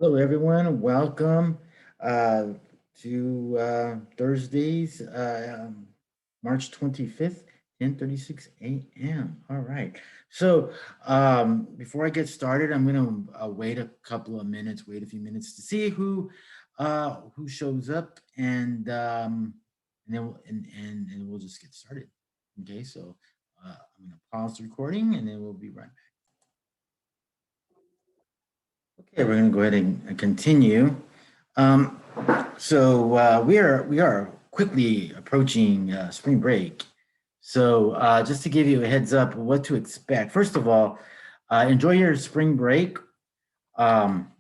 Hello, everyone. Welcome uh, to Thursday's March 25th, 10:36 a.m. All right. So before I get started, I'm going to wait a couple of minutes, wait a few minutes to see who shows up, and then and we'll just get started. Okay. So I'm going to pause the recording, and then we'll be right back. Okay, we're going to go ahead and continue. Um, we are quickly approaching spring break. So just to give you a heads up of what to expect. First of all, enjoy your spring break. Um,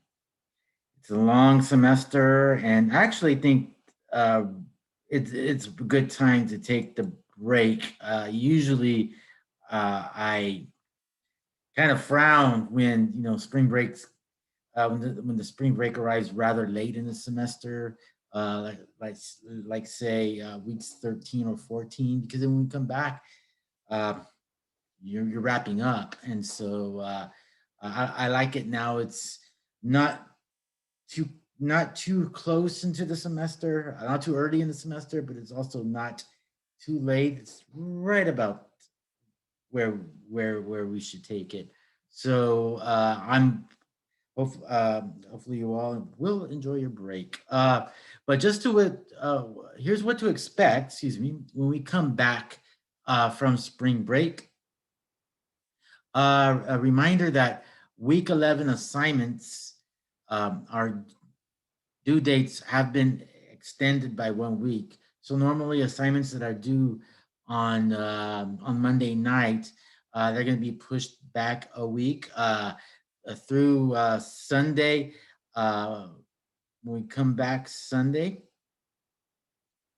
it's a long semester, and I actually think uh, it's a good time to take the break. Usually, I kind of frown when spring breaks when the spring break arrives rather late in the semester, like like say weeks 13 or 14, because then when we come back, uh, you're wrapping up, and so I like it now. It's not too not too close into the semester, not too early in the semester, but it's also not too late. It's right about where where we should take it. So hopefully you all will enjoy your break. But just to here's what to expect. Excuse me, when we come back from spring break. A reminder that week 11 assignments are due dates have been extended by 1 week. So normally assignments that are due on Monday night, they're going to be pushed back a week through Sunday. Uh, when we come back Sunday,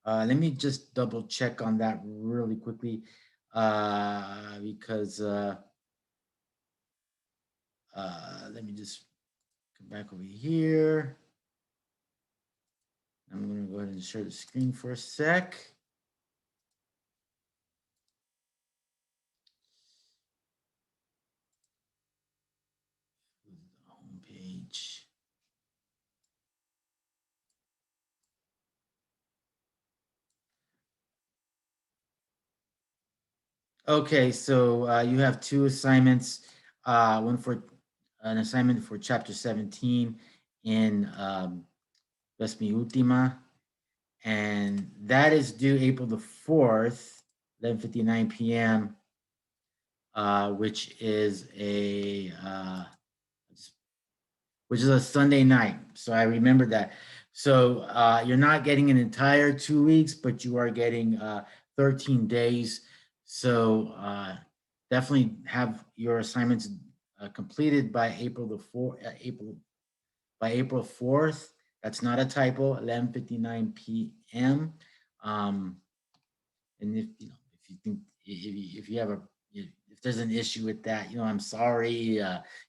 let me just double check on that really quickly because let me just come back over here. I'm going to go ahead and share the screen for a sec. Homepage. Okay, so you have two assignments. One for an assignment for chapter 17 in Las Mi Última, and that is due April the 4th, 11:59 p.m., which is a Sunday night. So I remember that. So you're not getting an entire 2 weeks, but you are getting 13 days. So definitely have your assignments completed by April the 4th, April 4th. That's not a typo, 11:59 p.m. Um, and if you think if you have if there's an issue with that, I'm sorry.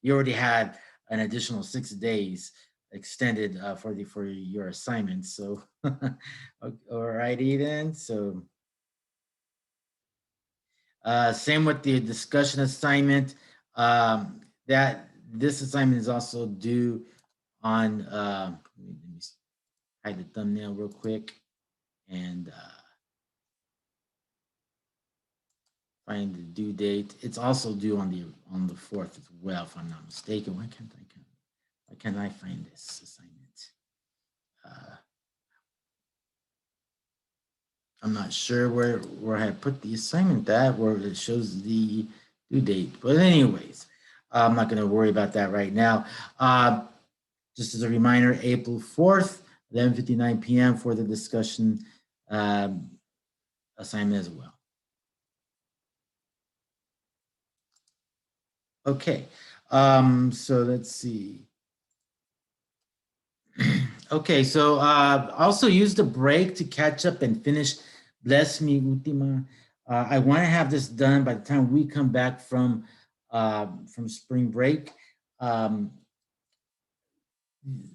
You already had an additional 6 days extended for your assignments. So all righty then. So same with the discussion assignment. That this assignment is also due on. Let me hide the thumbnail real quick and find the due date. It's also due on the 4th as well, if I'm not mistaken. Why can't I find this assignment? I'm not sure where I put the assignment at, where it shows the due date. But anyways, I'm not going to worry about that right now. Just as a reminder, April 4th, 11:59 p.m. for the discussion assignment as well. Okay, so let's see. Okay, so also use the break to catch up and finish Bless Me Ultima. I want to have this done by the time we come back from spring break. Um,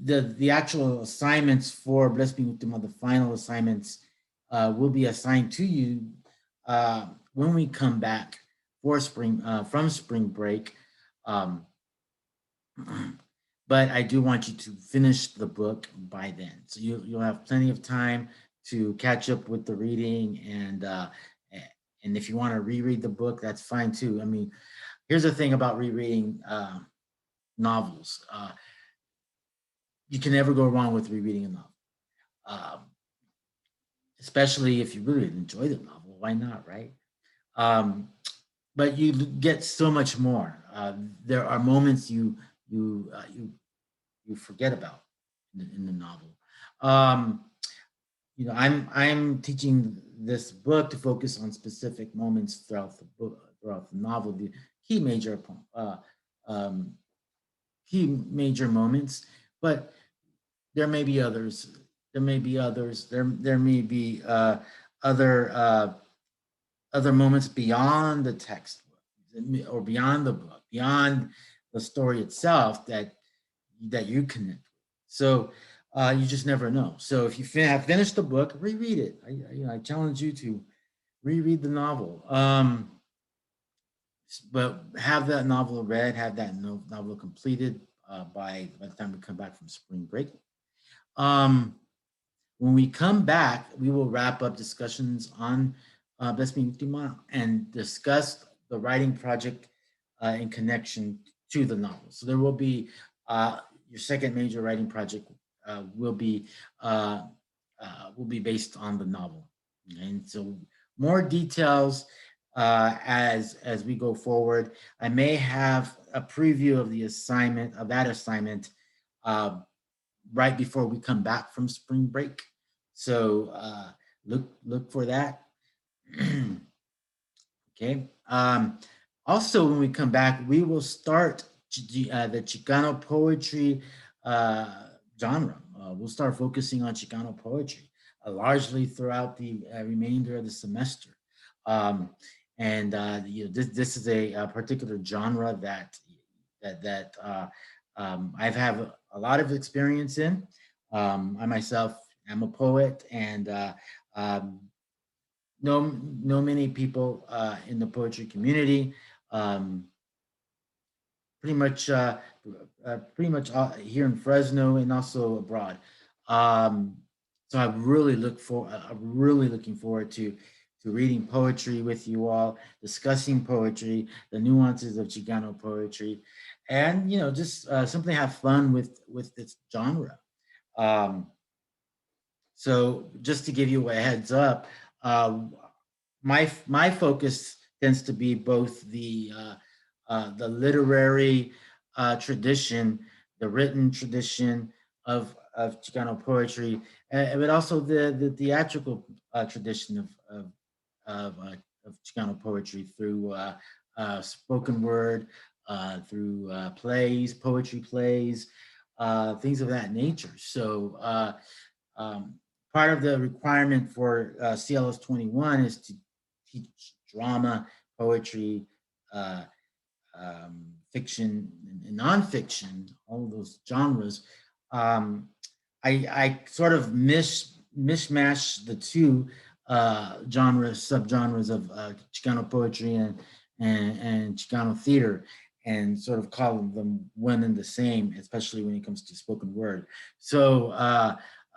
the actual assignments for Bless Me Ultima, the final assignments, will be assigned to you when we come back for from spring break. Um, but I do want you to finish the book by then. So you'll have plenty of time to catch up with the reading, and if you want to reread the book, that's fine too. I mean, here's the thing about rereading novels. You can never go wrong with rereading a novel, um, especially if you really enjoy the novel. Why not, right? Um, but you get so much more. There are moments you you forget about in the novel. Um, I'm teaching this book to focus on specific moments throughout the book, throughout the novel, the key major uh, um, key major moments, but there may be others. There may be others. There may be other other moments beyond the text or beyond the book, beyond the story itself that you connect with. So you just never know. So if you have finished the book, reread it. I challenge you to reread the novel. But have that novel read, have that novel completed by the time we come back from spring break. Um, when we come back, we will wrap up discussions on Best Me Ultima and discuss the writing project in connection to the novel. So there will be your second major writing project uh, will be uh, will be based on the novel, and so more details as we go forward. I may have a preview of the assignment of that assignment uh, right before we come back from spring break. So look for that. Okay. Also, when we come back, we will start the Chicano poetry genre. We'll start focusing on Chicano poetry largely throughout the remainder of the semester. Um, and this is a particular genre that I've have a lot of experience in. I myself am a poet, and um, know many people in the poetry community. Um, pretty much here in Fresno and also abroad. Um, so I'm really looking forward to reading poetry with you all, discussing poetry, the nuances of Chicano poetry, and just simply have fun with this genre. Um, so just to give you a heads up, uh, my focus tends to be both the literary tradition, the written tradition of Chicano poetry, but also the theatrical tradition of Chicano poetry through spoken word, through plays, poetry plays, things of that nature. So um, part of the requirement for CLS 21 is to teach drama, poetry, uh, fiction, and nonfiction, all of those genres. Um, I sort of mishmash the two genres, subgenres of Chicano poetry and Chicano theater, and sort of call them one and the same, especially when it comes to spoken word. So,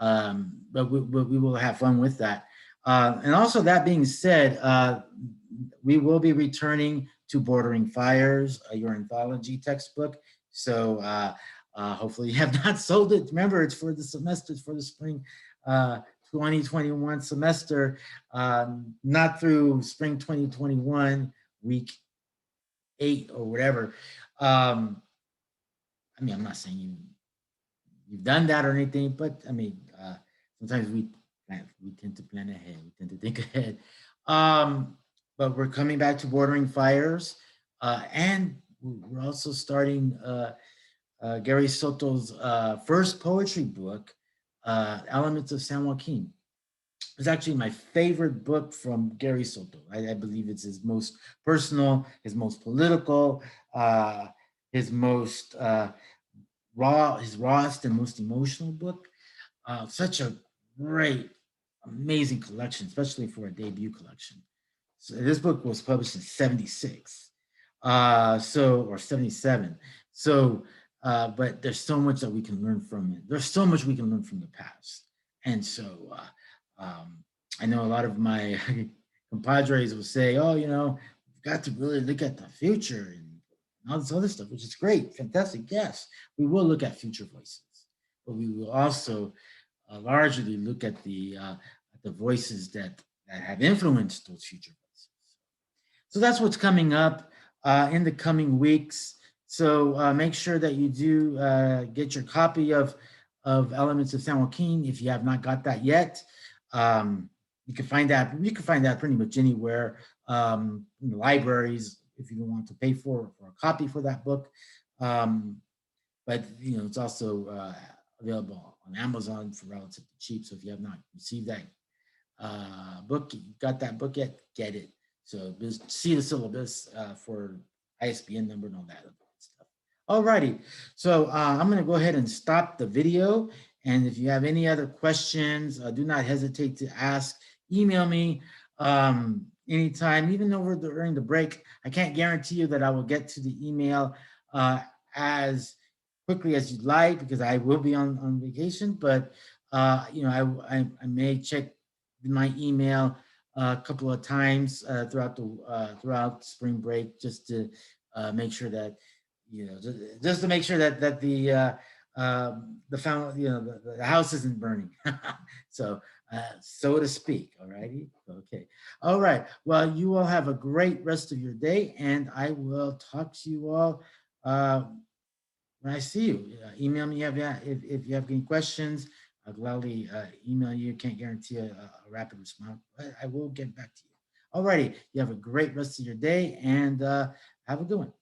but we will have fun with that. And also, that being said, we will be returning to Bordering Fires, your anthology textbook. So hopefully you have not sold it. Remember, it's for the semester, it's for the spring 2021 semester, not through spring 2021 week 8 or whatever. I mean, I'm not saying you've done that or anything, but I mean, sometimes we tend to plan ahead. We tend to think ahead. Um, but we're coming back to Bordering Fires, and we're also starting Gary Soto's first poetry book, Elements of San Joaquin. It's actually my favorite book from Gary Soto. I believe it's his most personal, his most political, his most his rawest and most emotional book. Such a great, amazing collection, especially for a debut collection. So this book was published in '76, or '77. So but there's so much that we can learn from it. There's so much we can learn from the past. And so I know a lot of my compadres will say, oh, we've got to really look at the future and all this other stuff, which is great, fantastic. Yes, we will look at future voices, but we will also largely look at the voices that have influenced those future voices. So that's what's coming up in the coming weeks. So make sure that you do get your copy of Elements of San Joaquin if you have not got that yet. You can find that pretty much anywhere in the libraries if you want to pay for a copy for that book. But it's also available on Amazon for relatively cheap. So if you have not received that book, you got that book yet, get it. So see the syllabus for ISBN number and all that stuff. Alrighty, so I'm going to go ahead and stop the video. And if you have any other questions, do not hesitate to ask. Email me anytime, even during the break. I can't guarantee you that I will get to the email as quickly as you'd like because I will be on vacation. But I may check my email a couple of times throughout spring break just to make sure that just to make sure that the house isn't burning. So so to speak. All righty. Okay. All right. Well, you all have a great rest of your day, and I will talk to you all when I see you. Email me if you have any questions. I'll gladly email you. Can't guarantee a rapid response, but I will get back to you. All righty. You have a great rest of your day, and have a good one.